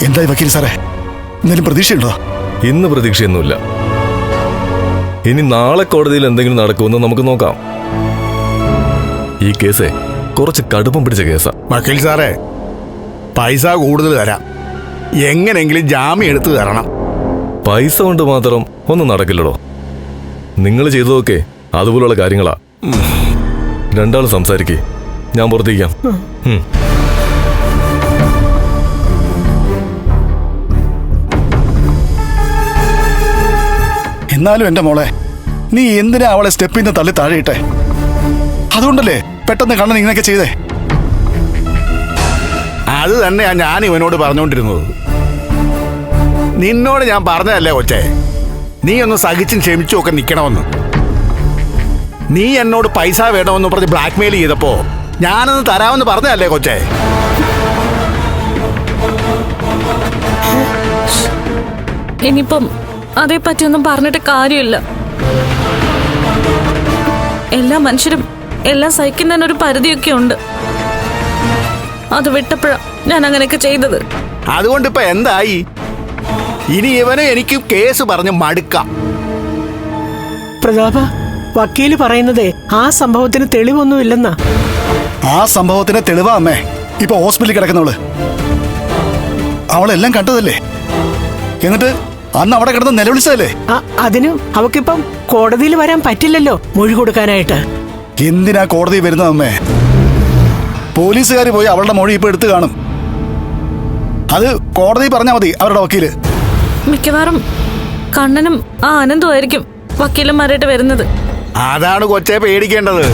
എന്തായി വക്കീൽ സാറേ, എന്തെങ്കിലും പ്രതീക്ഷയുണ്ടോ? ഇന്ന് പ്രതീക്ഷയൊന്നുമില്ല. ഇനി നാളെ കോടതിയിൽ എന്തെങ്കിലും നടക്കുമെന്ന് നമുക്ക് നോക്കാം. ഈ കേസേ കുറച്ച് കടുപ്പം പിടിച്ച കേസാ. വക്കീൽ സാറേ, പൈസ കൂടുതൽ തരാം, എങ്ങനെങ്കിലും ജാമ്യം എടുത്തു തരണം. പൈസ കൊണ്ട് മാത്രം ഒന്നും നടക്കില്ലടോ. നിങ്ങൾ ചെയ്തതൊക്കെ അതുപോലുള്ള കാര്യങ്ങളാ. രണ്ടാൾ സംസാരിക്കേ, ഞാൻ പുറത്തേക്കാം. എന്നാലും എന്റെ മോളെ, നീ എന്തിനാ അവളെ സ്റ്റെപ്പിൽ നിന്ന് തള്ളി താഴെയിട്ടെ? അതുകൊണ്ടല്ലേ പെട്ടെന്ന് കണ്ണൻ ഇങ്ങനെയൊക്കെ ചെയ്തേ. അത് തന്നെയാ ഞാൻ ഇവനോട് പറഞ്ഞുകൊണ്ടിരുന്നത്. നിന്നോട് ഞാൻ പറഞ്ഞതല്ലേ കൊച്ചേ, നീ ഒന്ന് സഹിച്ചും ക്ഷമിച്ചും ഒക്കെ നിൽക്കണമെന്ന്. നീ എന്നോട് പൈസ വേണമെന്ന് പറഞ്ഞ് ബ്ലാക്ക്മെയിൽ ചെയ്തപ്പോ ഞാനൊന്ന് തരാമെന്ന് പറഞ്ഞതല്ലേ കൊച്ചേ. ഇനിയിപ്പം അതേപ്പറ്റിയൊന്നും പറഞ്ഞിട്ട് കാര്യമില്ല. എല്ലാ മനുഷ്യരും എല്ലാം സഹിക്കുന്നതിനൊരു പരിധിയൊക്കെ ഉണ്ട്. അത് വിട്ടപ്പോഴാ ഞാൻ അങ്ങനെയൊക്കെ ചെയ്തത്. അതുകൊണ്ട് ഇപ്പൊ എന്തായി? ഇനി ഇവനെ എനിക്ക് കേസ് പറഞ്ഞ് മടുക്കാം. പ്രതാപ, വക്കീല് പറയുന്നതേ ആ സംഭവത്തിന് തെളിവൊന്നുമില്ലെന്നാ. ആ സംഭവത്തിന് തെളിവാ അമ്മേ ഇപ്പൊ ഹോസ്പിറ്റലിൽ കിടക്കുന്നവള്. അവളെല്ലാം കണ്ടതല്ലേ. എന്നിട്ട് അന്ന് അവിടെ കിടന്ന് നിലവിളിച്ചതല്ലേ. അതിന് അവക്കിപ്പം കോടതിയിൽ വരാൻ പറ്റില്ലല്ലോ മൊഴി കൊടുക്കാനായിട്ട്. എന്തിനാ കോടതി വരുന്നത് അമ്മേ? പോലീസുകാർ പോയി അവളുടെ മൊഴി ഇപ്പൊ എടുത്തു കാണും. അത് കോടതി പറഞ്ഞാൽ മതി അവരുടെ വക്കീല്. മിക്കവാറും കണ്ണനും ആ ആനന്ദമായിരിക്കും വക്കീലന്മാരായിട്ട് വരുന്നത്. അതാണ് കൊച്ചെ പേടിക്കേണ്ടത്.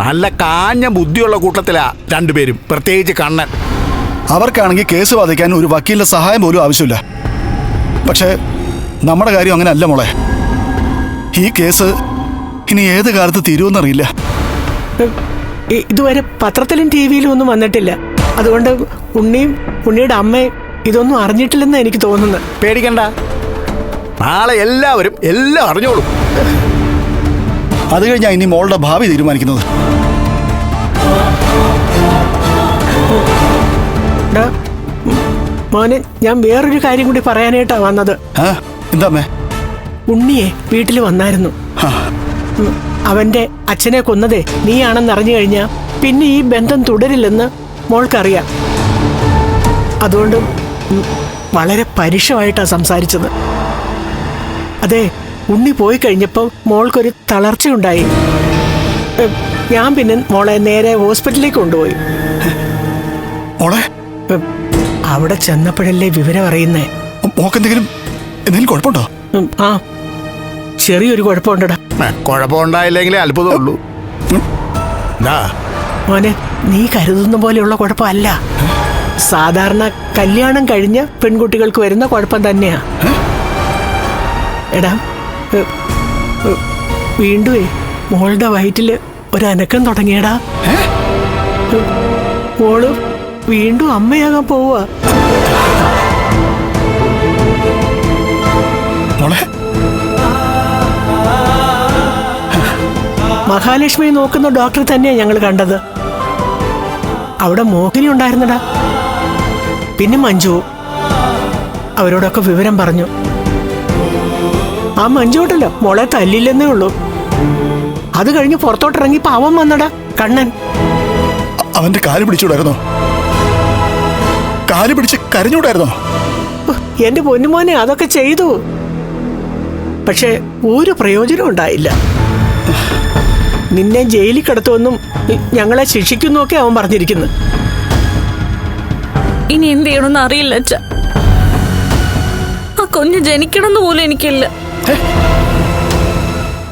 നല്ല കാഞ്ഞ ബുദ്ധിയുള്ള കൂട്ടത്തിലാ രണ്ടുപേരും, പ്രത്യേകിച്ച് കണ്ണൻ. അവർക്കാണെങ്കിൽ കേസ് വാദിക്കാൻ ഒരു വക്കീലിന്റെ സഹായം പോലും ആവശ്യമില്ല. പക്ഷേ നമ്മുടെ കാര്യം അങ്ങനെ അല്ല മോളെ. ഈ കേസ് ഇനി ഏത് കാലത്ത് തീരുമെന്നറിയില്ല. ഇതുവരെ പത്രത്തിലും ടി വിയിലും ഒന്നും വന്നിട്ടില്ല. അതുകൊണ്ട് ഉണ്ണിയുടെ അമ്മയും ഇതൊന്നും അറിഞ്ഞിട്ടില്ലെന്ന് എനിക്ക് തോന്നുന്നത്. പേടിക്കണ്ട, നാളെ എല്ലാവരും എല്ലാം അറിഞ്ഞോളും. അത് കഴിഞ്ഞാൽ ഇനി മോളുടെ ഭാവി തീരുമാനിക്കുന്നത്. മോനെ, ഞാൻ വേറൊരു കാര്യം കൂടി പറയാനായിട്ടാ വന്നത്. എന്താ അമ്മേ? ഉണ്ണിയെ വീട്ടിൽ വന്നായിരുന്നു. അവന്റെ അച്ഛനെ കൊന്നതേ നീയാണെന്ന് അറിഞ്ഞു കഴിഞ്ഞാ പിന്നെ ഈ ബന്ധം തുടരില്ലെന്ന് മോൾക്കറിയാം. അതുകൊണ്ട് വളരെ പരുഷമായിട്ടാ സംസാരിച്ചത്. അതെ, ഉണ്ണി പോയി കഴിഞ്ഞപ്പോൾ മോൾക്കൊരു തളർച്ചയുണ്ടായി. ഞാൻ പിന്നെ മോളെ നേരെ ഹോസ്പിറ്റലിലേക്ക് കൊണ്ടുപോയി. അവിടെ ചെന്നപ്പോഴല്ലേ വിവരം അറിയുന്നേ. എന്തെങ്കിലും കുഴപ്പമുണ്ടോ? ആ, ചെറിയൊരു കുഴപ്പമുണ്ടടാ. കുഴപ്പമുണ്ടായില്ലെങ്കിലേ അത്ഭുതമുള്ളൂ. മോനെ, നീ കരുതുന്ന പോലെയുള്ള കുഴപ്പമല്ല. സാധാരണ കല്യാണം കഴിഞ്ഞ പെൺകുട്ടികൾക്ക് വരുന്ന കുഴപ്പം തന്നെയാ. എടാ, വീണ്ടും മോളുടെ വയറ്റില് ഒരനക്കം തുടങ്ങിയടാ. മോള് വീണ്ടും അമ്മയാകാൻ പോവാ. മഹാലക്ഷ്മി നോക്കുന്ന ഡോക്ടർ തന്നെയാ ഞങ്ങൾ കണ്ടത്. അവിടെ മോഹിനി ഉണ്ടായിരുന്നടാ, പിന്നെ മഞ്ജു. അവരോടൊക്കെ വിവരം പറഞ്ഞു. ആ മഞ്ജുട്ടല്ലോ മോളെ തല്ലില്ലെന്നേ ഉള്ളൂ. അത് കഴിഞ്ഞ് പുറത്തോട്ടിറങ്ങി പാവം വന്നടാ കണ്ണൻ. അവന്റെ കാല് പിടിച്ചൂടായിരുന്നോ? കാല് പിടിച്ച് കരഞ്ഞൂടായിരുന്നോ? എന്റെ പൊന്നുമോനെ, അതൊക്കെ ചെയ്തു. പക്ഷെ ഒരു പ്രയോജനം ഉണ്ടായില്ല. നിന്നെ ജയിലിൽ കിടത്തുമെന്നും ഞങ്ങളെ ശിക്ഷിക്കുന്നൊക്കെ അവൻ പറഞ്ഞിരിക്കുന്നു. ഇനി എന്ത് ചെയ്യണമെന്ന് അറിയില്ല അച്ഛ. ആ കുഞ്ഞ് ജനിക്കണമെന്ന് പോലും എനിക്കില്ല.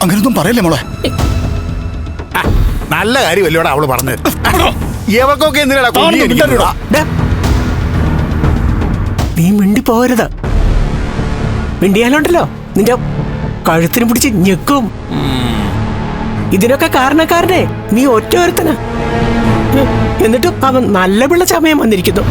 അങ്ങനൊന്നും പറയല്ലേ മോളെ. നല്ല കാര്യമല്ലോടാ അവള് പറഞ്ഞത്. എവർക്കൊക്കെ എന്തിനാ നീ മിണ്ടി പോകരുത്. മിണ്ടിയാലുണ്ടല്ലോ നിന്റെ കഴുത്തിന് പിടിച്ച് ഞെക്കും. ഇതിനൊക്കെ കാരണക്കാരനെ നീ ഒറ്റ ഒരുത്തനാ. എന്നിട്ടും അവൻ നല്ല പിള്ള ചമയം വന്നിരിക്കുന്നു.